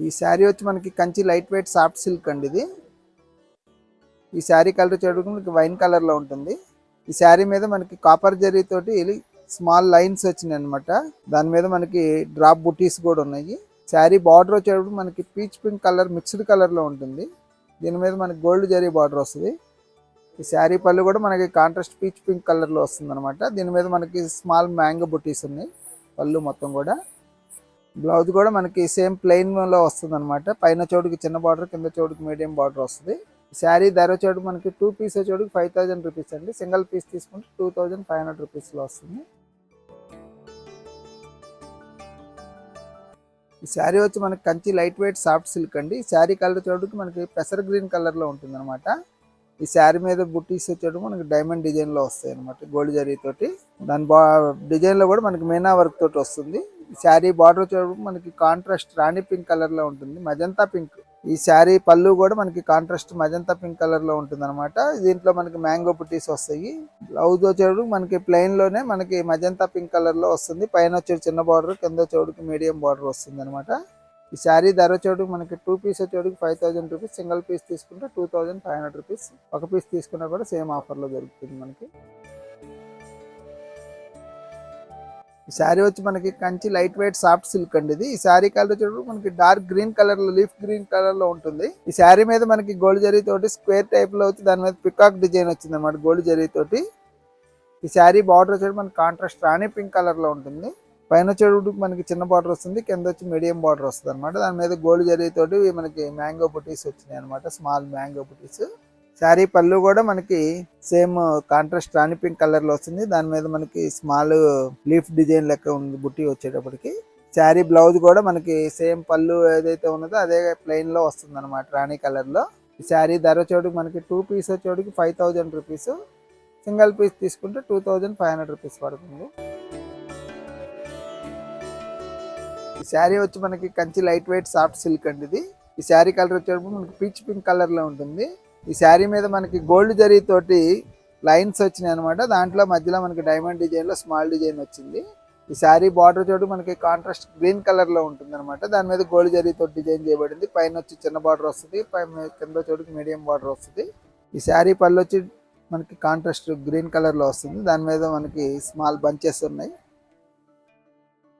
ఈ శారీ వచ్చి మనకి Kanchi light weight soft silk అండి ఇది. ఈ శారీ కలర్ చూడడానికి మనకి వైన్ కలర్లో ఉంటుంది. ఈ శారీ మీద మనకి కాపర్ జరీ తోటి స్మాల్ లైన్స్ వచ్చినాయి అనమాట. దాని మీద మనకి డ్రాప్ బుటీస్ కూడా ఉన్నాయి. శారీ బార్డర్ వచ్చేటప్పుడు మనకి పీచ్ పింక్ కలర్ మిక్స్డ్ కలర్లో ఉంటుంది. దీని మీద మనకి గోల్డ్ జరీ బార్డర్ వస్తుంది. ఈ శారీ పళ్ళు కూడా మనకి కాంట్రాస్ట్ పీచ్ పింక్ కలర్లో వస్తుంది అనమాట. దీని మీద మనకి స్మాల్ మ్యాంగో బుటీస్ ఉన్నాయి పళ్ళు మొత్తం కూడా. బ్లౌజ్ కూడా మనకి సేమ్ ప్లెయిన్లో వస్తుంది అనమాట. పైన చోటుకి చిన్న బార్డర్, కింద చోటుకి మీడియం బార్డర్ వస్తుంది. శారీ ధర వచ్చేటప్పుడు మనకి 2 పీస్ వచ్చేటప్పుడు 5000 రూపీస్ అండి. సింగిల్ పీస్ తీసుకుంటే 2500 రూపీస్లో వస్తుంది. ఈ శారీ వచ్చి మనకి Kanchi light weight soft silk అండి. ఈ శారీ కలర్ చూడడానికి మనకి పెసర్ గ్రీన్ కలర్లో ఉంటుంది అనమాట. ఈ శారీ మీద బుట్టీస్ వచ్చేటప్పుడు మనకి డైమండ్ డిజైన్లో వస్తాయి అనమాట, గోల్డ్ జరీతోటి. దాని డిజైన్లో కూడా మనకి మీనా వర్క్ తోటి వస్తుంది. ఈ శారీ బార్డర్ వచ్చేటప్పుడు మనకి కాంట్రాస్ట్ రాణి పింక్ కలర్లో ఉంటుంది, మజంతా పింక్. ఈ శారీ పళ్ళు కూడా మనకి కాంట్రాస్ట్ మజంతా పింక్ కలర్లో ఉంటుంది అనమాట. దీంట్లో మనకి మ్యాంగో బుట్టీస్ వస్తాయి. బ్లౌజ్ వచ్చేటప్పుడు మనకి ప్లెయిన్లోనే మనకి మజంతా పింక్ కలర్లో వస్తుంది. పైన వచ్చేది చిన్న బార్డర్, కింద వచ్చేటికి మీడియం బార్డర్ వస్తుంది అనమాట. ఈ శారీ ధర వచ్చేటికి మనకి 2 పీస్ వచ్చేటికి 5000 రూపీస్. సింగిల్ పీస్ తీసుకుంటే 2500 రూపీస్. ఒక పీస్ తీసుకున్నా కూడా సేమ్ ఆఫర్లో దొరుకుతుంది మనకి. ఈ శారీ వచ్చి మనకి Kanchi light weight soft silk అండి ఇది. ఈ శారీ కలర్ వచ్చేటప్పుడు మనకి డార్క్ గ్రీన్ కలర్ లో, లీఫ్ గ్రీన్ కలర్ లో ఉంటుంది. ఈ శారీ మీద మనకి గోల్డ్ జరీ తోటి స్క్వేర్ టైప్ లో వచ్చి దాని మీద పికాక్ డిజైన్ వచ్చింది అనమాట, గోల్డ్ జరీ తోటి. ఈ శారీ బార్డర్ వచ్చేటప్పుడు మనకి కాంట్రాస్ట్ రాణి పింక్ కలర్ లో ఉంటుంది. పైన వచ్చేటప్పుడు మనకి చిన్న బార్డర్ వస్తుంది, కింద వచ్చి మీడియం బార్డర్ వస్తుంది అనమాట. దాని మీద గోల్డ్ జరీ తోటి మనకి మ్యాంగో బుటీస్ వచ్చినాయి అనమాట, స్మాల్ మ్యాంగో బుటీస్. శారీ పళ్ళు కూడా మనకి సేమ్ కాంట్రాస్ట్ రాణి పింక్ కలర్ లో వస్తుంది. దాని మీద మనకి స్మాల్ లీఫ్ డిజైన్ లెక్క ఉంది బుట్టి వచ్చేటప్పటికి. శారీ బ్లౌజ్ కూడా మనకి సేమ్ పళ్ళు ఏదైతే ఉన్నదో అదే ప్లెయిన్ లో వస్తుంది అనమాట, రాణి కలర్ లో. ఈ శారీ ధర వచ్చేటికి మనకి 2 పీస్ వచ్చేటికి 5000 రూపీస్. సింగిల్ పీస్ తీసుకుంటే 2500 రూపీస్ పడుతుంది. ఈ శారీ వచ్చి మనకి Kanchi light weight soft silk అండి ఇది. ఈ శారీ కలర్ వచ్చేటప్పుడు మనకి పీచ్ పింక్ కలర్ లో ఉంటుంది. ఈ శారీ మీద మనకి గోల్డ్ జరీ తోటి లైన్స్ వచ్చినాయి అనమాట. దాంట్లో మధ్యలో మనకి డైమండ్ డిజైన్ లో స్మాల్ డిజైన్ వచ్చింది. ఈ శారీ బార్డర్ చోటు మనకి కాంట్రాస్ట్ గ్రీన్ కలర్ లో ఉంటుంది అనమాట. దాని మీద గోల్డ్ జరీ తోటి డిజైన్ చేయబడింది. పైన వచ్చి చిన్న బార్డర్ వస్తుంది, కింద చోటుకి మీడియం బార్డర్ వస్తుంది. ఈ శారీ పళ్ళు వచ్చి మనకి కాంట్రాస్ట్ గ్రీన్ కలర్ లో వస్తుంది. దాని మీద మనకి స్మాల్ బంచెస్ ఉన్నాయి.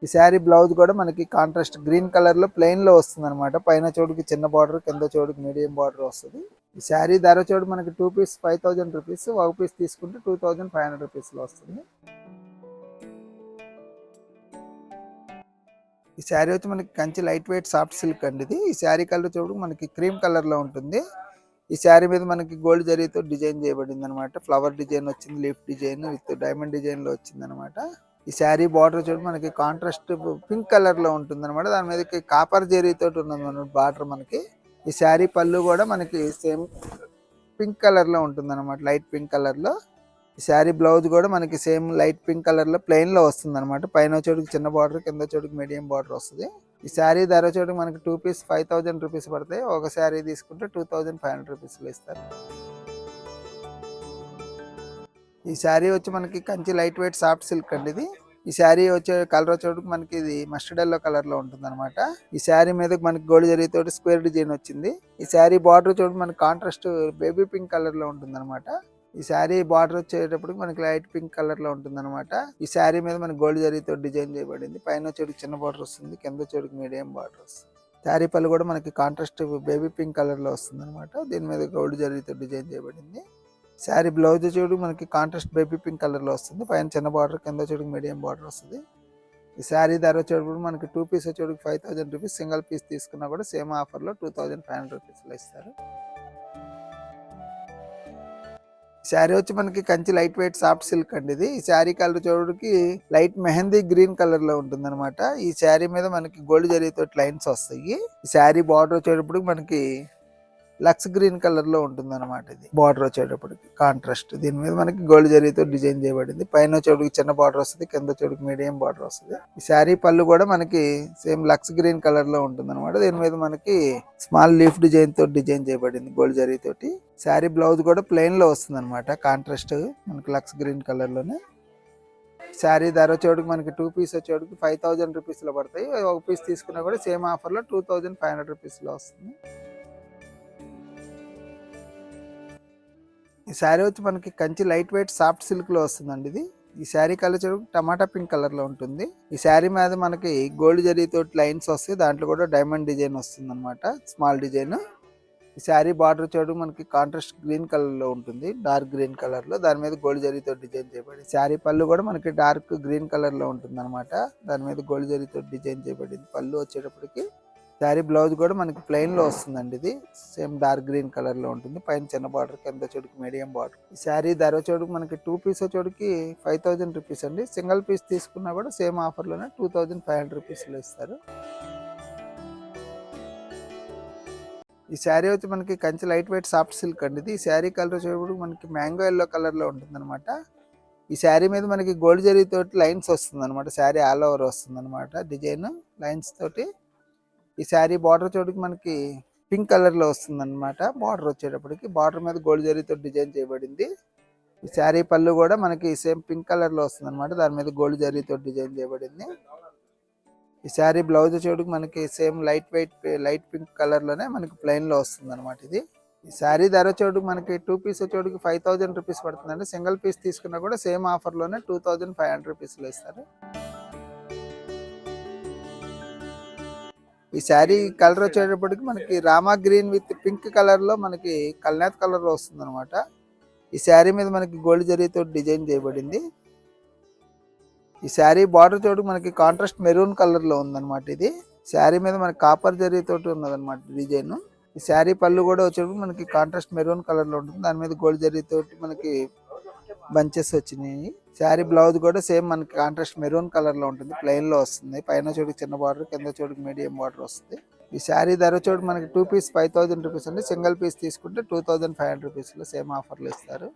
ఈ శారీ బ్లౌజ్ కూడా మనకి కాంట్రాస్ట్ గ్రీన్ కలర్ లో ప్లెయిన్ లో వస్తుంది అనమాట. పైన చోటుకి చిన్న బార్డర్, కింద చోటుకి మీడియం బార్డర్ వస్తుంది. ఈ శారీ ధర చోటు మనకి 2 పీస్ 5000 రూపీస్. ఒక పీస్ తీసుకుంటే 2500 రూపీస్ లో వస్తుంది. ఈ శారీ వచ్చి మనకి Kanchi light weight soft silk అండి ఇది. ఈ శారీ కలర్ చూడు మనకి క్రీమ్ కలర్ లో ఉంటుంది. ఈ శారీ మీద మనకి గోల్డ్ జరీతో డిజైన్ చేయబడింది అనమాట. ఫ్లవర్ డిజైన్ వచ్చింది, leaf design with diamond design లో వచ్చింది అనమాట. ఈ శారీ బార్డర్ చూడు మనకి కాంట్రాస్ట్ పింక్ కలర్ లో ఉంటుంది అనమాట. దాని మీద కాపర్ జరీతో ఉన్నది బార్డర్ మనకి. ఈ శారీ పళ్ళు కూడా మనకి సేమ్ పింక్ కలర్ లో ఉంటుంది అనమాట, లైట్ పింక్ కలర్ లో. ఈ శారీ బ్లౌజ్ కూడా మనకి సేమ్ లైట్ పింక్ కలర్ లో ప్లెయిన్ లో వస్తుంది అనమాట. పైన చోటుకి చిన్న బార్డర్, కింద చోటుకి మీడియం బార్డర్ వస్తుంది. ఈ శారీ ధర చోటుకి మనకి 2 పీస్ 5000 రూపీస్ పడతాయి. ఒక శారీ తీసుకుంటే 2500 రూపీస్ లో ఇస్తారు. ఈ శారీ వచ్చి మనకి Kanchi light weight soft silk అండి ఇది. ఈ శారీ వచ్చే కలర్ వచ్చేటికి మనకి ఇది మస్టర్డ్ ఎల్లో కలర్ లో ఉంటుంది అనమాట. ఈ శారీ మీద మనకి గోల్డ్ జరీతో స్క్వేర్ డిజైన్ వచ్చింది. ఈ శారీ బార్డర్ చూడండి మనకి కాంట్రాస్ట్ బేబీ పింక్ కలర్ లో ఉంటుంది అనమాట. ఈ శారీ బార్డర్ వచ్చేటప్పుడు మనకి లైట్ పింక్ కలర్ లో ఉంటుంది అనమాట. ఈ శారీ మీద మనకి గోల్డ్ జరీతో డిజైన్ చేయబడింది. పైన వచ్చేటికి చిన్న బార్డర్ వస్తుంది, కింద వచ్చేటికి మీడియం బార్డర్ వస్తుంది. శారీ పళ్ళు కూడా మనకి కాంట్రాస్ట్ బేబీ పింక్ కలర్ లో వస్తుంది అనమాట. దీని మీద గోల్డ్ జరీతో డిజైన్ చేయబడింది. శారీ బ్లౌజ్ చూడు మనకి కాంట్రాస్ట్ బేబీ పింక్ కలర్ లో వస్తుంది. పైన చిన్న బార్డర్, కింద చూడు మీడియం బార్డర్ వస్తుంది. ఈ శారీ ధర వచ్చేటప్పుడు మనకి 2 పీస్ వచ్చేటికి 5000 రూపీస్. సింగిల్ పీస్ తీసుకున్నా కూడా సేమ్ ఆఫర్ లో 2500 రూపీస్ లో ఇస్తారు. శారీ వచ్చి మనకి Kanchi light weight soft silk అండి ఇది. ఈ శారీ కలర్ చూడడానికి లైట్ మెహందీ గ్రీన్ కలర్ లో ఉంటుంది అనమాట. ఈ శారీ మీద మనకి గోల్డ్ జరీతో లైన్స్ వస్తాయి. ఈ శారీ బార్డర్ వచ్చేటప్పుడు మనకి లక్స్ గ్రీన్ కలర్ లో ఉంటుంది అనమాట. ఇది బార్డర్ వచ్చేటప్పటికి కాంట్రాస్ట్. దీని మీద మనకి గోల్డ్ జరీతో డిజైన్ చేయబడింది. పైన వచ్చేటికి చిన్న బార్డర్ వస్తుంది, కింద వచ్చేటికి మీడియం బార్డర్ వస్తుంది. ఈ శారీ పళ్ళు కూడా మనకి సేమ్ లక్స్ గ్రీన్ కలర్ లో ఉంటుంది అనమాట. దీని మీద మనకి స్మాల్ లీఫ్ డిజైన్ తో డిజైన్ చేయబడింది గోల్డ్ జరీతోటి. శారీ బ్లౌజ్ కూడా ప్లెయిన్ లో వస్తుంది అనమాట, కాంట్రాస్ట్ మనకి లక్స్ గ్రీన్ కలర్ లోనే. శారీ ధర వచ్చేటికి మనకి 2 పీస్ వచ్చేటికి 5000 రూపీస్లో పడతాయి. ఒక పీస్ తీసుకున్నా కూడా సేమ్ ఆఫర్లో 2500 రూపీస్లో వస్తుంది. ఈ శారీ వచ్చి మనకి కంచి లైట్ వెయిట్ సాఫ్ట్ సిల్క్లో వస్తుందండి ఇది. ఈ శారీ కలర్ చూడు టమాటా పింక్ కలర్లో ఉంటుంది. ఈ శారీ మీద మనకి గోల్డ్ జరీతో లైన్స్ వస్తాయి, దాంట్లో కూడా డైమండ్ డిజైన్ వస్తుంది అనమాట, స్మాల్ డిజైన్. ఈ శారీ బార్డర్ చూడు మనకి కాంట్రాస్ట్ గ్రీన్ కలర్ లో ఉంటుంది, డార్క్ గ్రీన్ కలర్ లో, దాని మీద గోల్డ్ జరీతో డిజైన్ చేయబడింది. శారీ పళ్ళు కూడా మనకి డార్క్ గ్రీన్ కలర్ లో ఉంటుంది అనమాట, దాని మీద గోల్డ్ జరీతో డిజైన్ చేయబడింది. పళ్ళు వచ్చేటప్పటికి శారీ బ్లౌజ్ కూడా మనకి ప్లెయిన్ లో వస్తుందండి, ఇది సేమ్ డార్క్ గ్రీన్ కలర్ లో ఉంటుంది. పైన చిన్న బార్డర్, కింద చోటుకి మీడియం బార్డర్. ఈ శారీ ధర చోటుకి మనకి 2 పీస్ చోటుకి 5000 రూపీస్ అండి. సింగిల్ పీస్ తీసుకున్నా కూడా సేమ్ ఆఫర్ లోనే 2500 రూపీస్ లో ఇస్తారు. ఈ శారీ వచ్చి మనకి Kanchi light weight soft silk అండి ఇది. ఈ శారీ కలర్ వచ్చేటప్పుడు మనకి మ్యాంగో ఎల్లో కలర్ లో ఉంటుంది అనమాట. ఈ శారీ మీద మనకి గోల్డ్ జరీ తోటి లైన్స్ వస్తుంది అనమాట, శారీ ఆల్ ఓవర్ వస్తుంది అనమాట డిజైన్ లైన్స్ తోటి. ఈ శారీ బార్డర్ చోటుకి మనకి పింక్ కలర్ లో వస్తుంది అనమాట. బార్డర్ వచ్చేటప్పటికి బార్డర్ మీద గోల్డ్ జరీతో డిజైన్ చేయబడింది. ఈ శారీ పళ్ళు కూడా మనకి సేమ్ పింక్ కలర్ లో వస్తుంది అనమాట, దాని మీద గోల్డ్ జరీతో డిజైన్ చేయబడింది. ఈ శారీ బ్లౌజ్ వచ్చేటికి మనకి same light weight light pink colour లోనే మనకి ప్లెయిన్ లో వస్తుంది అనమాట ఇది. ఈ శారీ ధర వచ్చేటికి మనకి 2 పీస్ వచ్చేటికి 5000 రూపీస్ పడుతుందండి. సింగిల్ పీస్ తీసుకున్నా కూడా సేమ్ ఆఫర్ లోనే 2500 రూపీస్ లో ఇస్తారు. ఈ శారీ కలర్ వచ్చేటప్పటికి మనకి Rama green with pink colour లో మనకి కల్నేత్ కలర్ లో వస్తుంది అనమాట. ఈ శారీ మీద మనకి గోల్డ్ జరీతో డిజైన్ చేయబడింది. ఈ శారీ బార్డర్ తోటి మనకి కాంట్రాస్ట్ మెరూన్ కలర్ లో ఉందన్నమాట ఇది. శారీ మీద మనకి కాపర్ జరీ తోటి ఉన్నదన్నమాట డిజైన్. ఈ శారీ పళ్ళు కూడా వచ్చేటప్పుడు మనకి కాంట్రాస్ట్ మెరూన్ కలర్ లో ఉంటుంది, దాని మీద గోల్డ్ జరీ తోటి మనకి బంచెస్ వచ్చినాయి. శారీ బ్లౌజ్ కూడా సేమ్ మనకి కాంట్రాస్ట్ మెరూన్ కలర్ లో ఉంటుంది, ప్లెయిన్ లో వస్తుంది. పైన చోటుకి చిన్న బార్డర్, కింద చోటుకి మీడియం బార్డర్ వస్తుంది. ఈ శారీ ధర చోటు మనకి 2 పీస్ 5000 రూపీస్ అండి. సింగిల్ పీస్ తీసుకుంటే 2500 రూపీస్ లో సేమ్ ఆఫర్లు ఇస్తారు.